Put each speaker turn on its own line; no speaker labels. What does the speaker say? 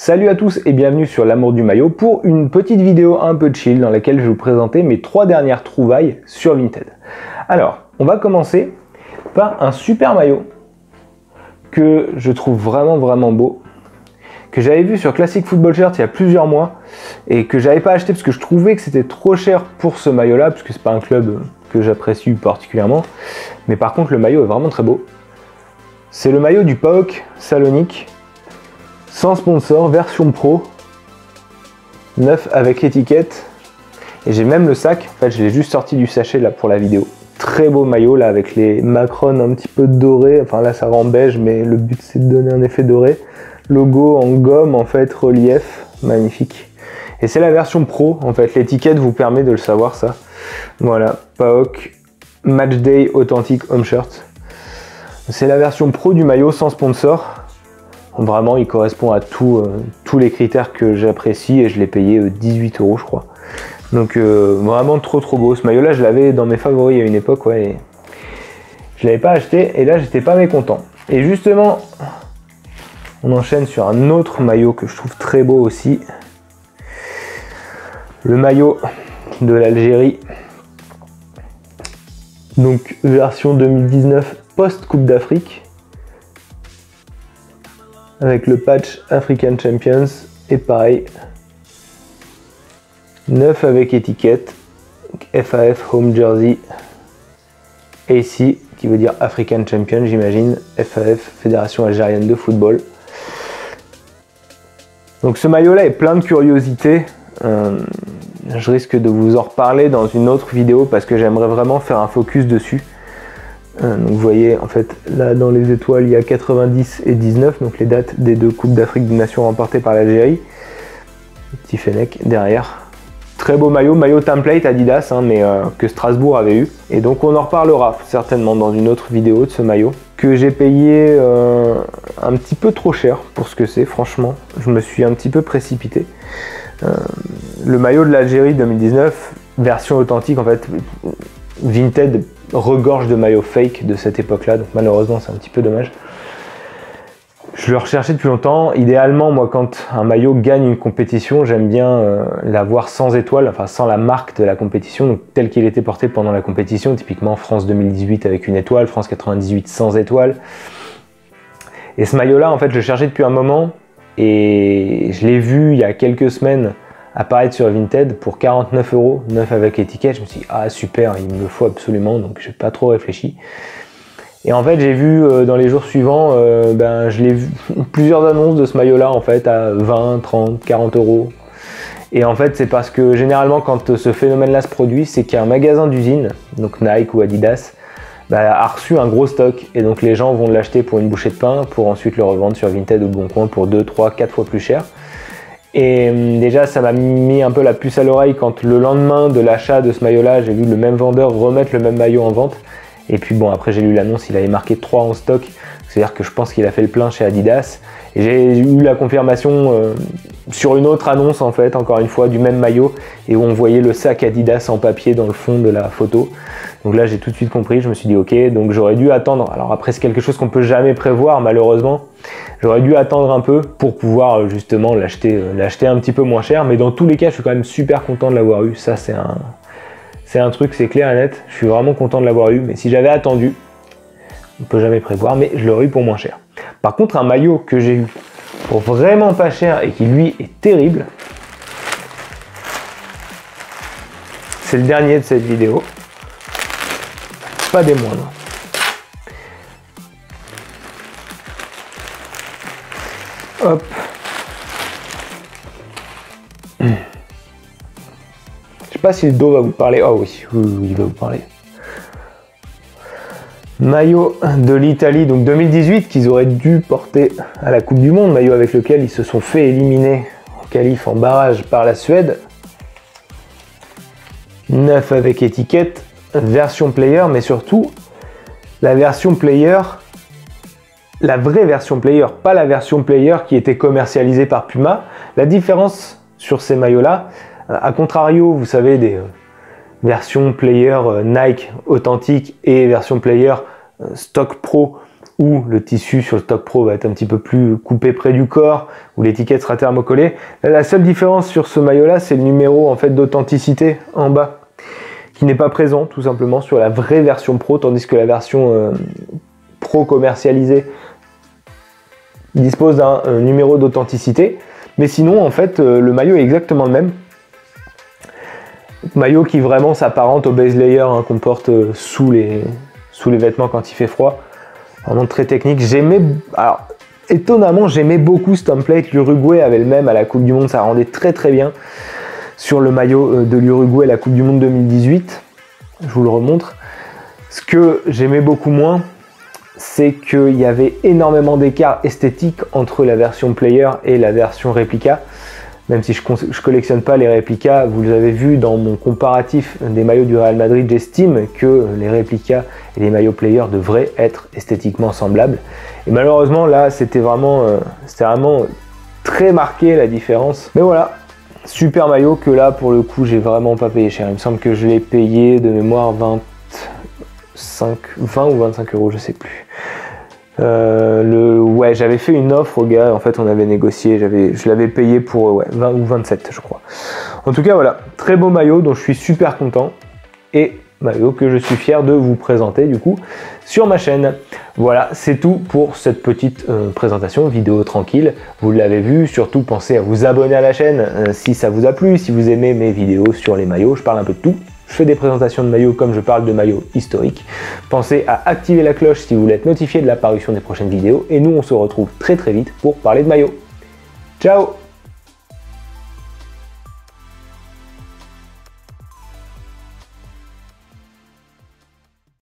Salut à tous et bienvenue sur l'amour du maillot pour une petite vidéo un peu chill dans laquelle je vais vous présenter mes 3 dernières trouvailles sur Vinted. Alors, on va commencer par un super maillot que je trouve vraiment beau, que j'avais vu sur Classic Football Shirt il y a plusieurs mois et que j'avais pas acheté parce que je trouvais que c'était trop cher pour ce maillot là, parce que c'est pas un club que j'apprécie particulièrement, mais par contre le maillot est vraiment très beau. C'est le maillot du PAOK Salonique, sans sponsor, version pro, neuf avec étiquette, et j'ai même le sac, en fait je l'ai juste sorti du sachet là pour la vidéo. Très beau maillot là avec les macrones un petit peu dorés, enfin là ça rend beige mais le but c'est de donner un effet doré. Logo en gomme en fait, relief, magnifique. Et c'est la version pro en fait, l'étiquette vous permet de le savoir ça. Voilà, PAOK Matchday Authentic Home Shirt. C'est la version pro du maillot sans sponsor. Vraiment, il correspond à tous les critères que j'apprécie et je l'ai payé 18 € je crois. Donc vraiment trop beau. Ce maillot là, je l'avais dans mes favoris à une époque, ouais. Et je l'avais pas acheté et là, j'étais pas mécontent. Et justement, on enchaîne sur un autre maillot que je trouve très beau aussi. Le maillot de l'Algérie. Donc version 2019 post-Coupe d'Afrique. Avec le patch African Champions et pareil, neuf avec étiquette, FAF Home Jersey, AC qui veut dire African Champion j'imagine, FAF Fédération Algérienne de Football. Donc ce maillot là est plein de curiosités, je risque de vous en reparler dans une autre vidéo parce que j'aimerais vraiment faire un focus dessus. Donc vous voyez en fait là dans les étoiles il y a 90 et 19, donc les dates des deux Coupes d'Afrique des Nations remportées par l'Algérie. Petit Fennec derrière. Très beau maillot, maillot template Adidas mais que Strasbourg avait eu. Et donc on en reparlera certainement dans une autre vidéo de ce maillot que j'ai payé un petit peu trop cher pour ce que c'est, franchement. Je me suis un petit peu précipité. Le maillot de l'Algérie 2019, version authentique en fait, Vinted regorge de maillots fake de cette époque-là, donc malheureusement c'est un petit peu dommage. Je le recherchais depuis longtemps. Idéalement, moi, quand un maillot gagne une compétition, j'aime bien l'avoir sans étoile, enfin sans la marque de la compétition, donc tel qu'il était porté pendant la compétition, typiquement France 2018 avec une étoile, France 98 sans étoile. Et ce maillot-là, en fait, je le cherchais depuis un moment et je l'ai vu il y a quelques semaines apparaître sur Vinted pour 49 €, neuf avec étiquette. Je me suis dit, ah super, il me le faut absolument, donc j'ai pas trop réfléchi. Et en fait, j'ai vu dans les jours suivants, je l'ai vu plusieurs annonces de ce maillot-là en fait à 20, 30, 40 €. Et en fait, c'est parce que généralement, quand ce phénomène-là se produit, c'est qu'il y a un magasin d'usine, donc Nike ou Adidas, a reçu un gros stock et donc les gens vont l'acheter pour une bouchée de pain pour ensuite le revendre sur Vinted ou Le Bon Coin pour 2, 3, 4 fois plus cher. Et déjà ça m'a mis un peu la puce à l'oreille quand le lendemain de l'achat de ce maillot là j'ai vu le même vendeur remettre le même maillot en vente. Et puis bon, après j'ai lu l'annonce, il avait marqué 3 en stock, c'est à dire que je pense qu'il a fait le plein chez Adidas. Et j'ai eu la confirmation sur une autre annonce en fait, encore une fois du même maillot, et où on voyait le sac Adidas en papier dans le fond de la photo. Donc là j'ai tout de suite compris, je me suis dit ok, donc j'aurais dû attendre. Alors après c'est quelque chose qu'on peut jamais prévoir malheureusement. J'aurais dû attendre un peu pour pouvoir justement l'acheter un petit peu moins cher, mais dans tous les cas je suis quand même super content de l'avoir eu. Ça c'est un truc, c'est clair et net, je suis vraiment content de l'avoir eu, mais si j'avais attendu, on peut jamais prévoir, mais je l'aurais eu pour moins cher. Par contre un maillot que j'ai eu pour vraiment pas cher et qui lui est terrible, c'est le dernier de cette vidéo, pas des moindres. Hop. Je sais pas si le dos va vous parler. Oh oui, il va vous parler. Maillot de l'Italie, donc 2018, qu'ils auraient dû porter à la Coupe du Monde, maillot avec lequel ils se sont fait éliminer en qualif, en barrage par la Suède. Neuf avec étiquette, version player, mais surtout la version player, la vraie version player, pas la version player qui était commercialisée par Puma. La différence sur ces maillots-là, à contrario, vous savez, des version player Nike authentique et version player stock pro où le tissu sur le Stock Pro va être un petit peu plus coupé près du corps, où l'étiquette sera thermocollée. Là, la seule différence sur ce maillot-là, c'est le numéro en fait d'authenticité en bas, qui n'est pas présent tout simplement sur la vraie version Pro, tandis que la version Pro commercialisée dispose d'un numéro d'authenticité. Mais sinon, en fait, le maillot est exactement le même. Maillot qui vraiment s'apparente au base layer hein, qu'on porte sous les vêtements quand il fait froid. Vraiment très technique. Alors étonnamment, j'aimais beaucoup ce template. L'Uruguay avait le même à la Coupe du Monde, ça rendait très très bien sur le maillot de l'Uruguay à la Coupe du Monde 2018. Je vous le remontre. Ce que j'aimais beaucoup moins, c'est qu'il y avait énormément d'écart esthétique entre la version player et la version réplica. Même si je collectionne pas les réplicas, vous l'avez vu dans mon comparatif des maillots du Real Madrid, j'estime que les réplicas et les maillots player devraient être esthétiquement semblables. Et malheureusement là, c'était vraiment très marqué la différence. Mais voilà, super maillot que là pour le coup j'ai vraiment pas payé cher. Il me semble que je l'ai payé de mémoire 20 ou 25 euros, je sais plus. Ouais, j'avais fait une offre au gars, en fait on avait négocié, je l'avais payé pour 20 ou 27 je crois. En tout cas voilà, très beau maillot dont je suis super content et maillot que je suis fier de vous présenter du coup sur ma chaîne. Voilà, c'est tout pour cette petite présentation, vidéo tranquille. Vous l'avez vu, surtout pensez à vous abonner à la chaîne si ça vous a plu, si vous aimez mes vidéos sur les maillots, je parle un peu de tout. Je fais des présentations de maillots comme je parle de maillots historiques. Pensez à activer la cloche si vous voulez être notifié de l'apparition des prochaines vidéos. Et nous, on se retrouve très très vite pour parler de maillots. Ciao!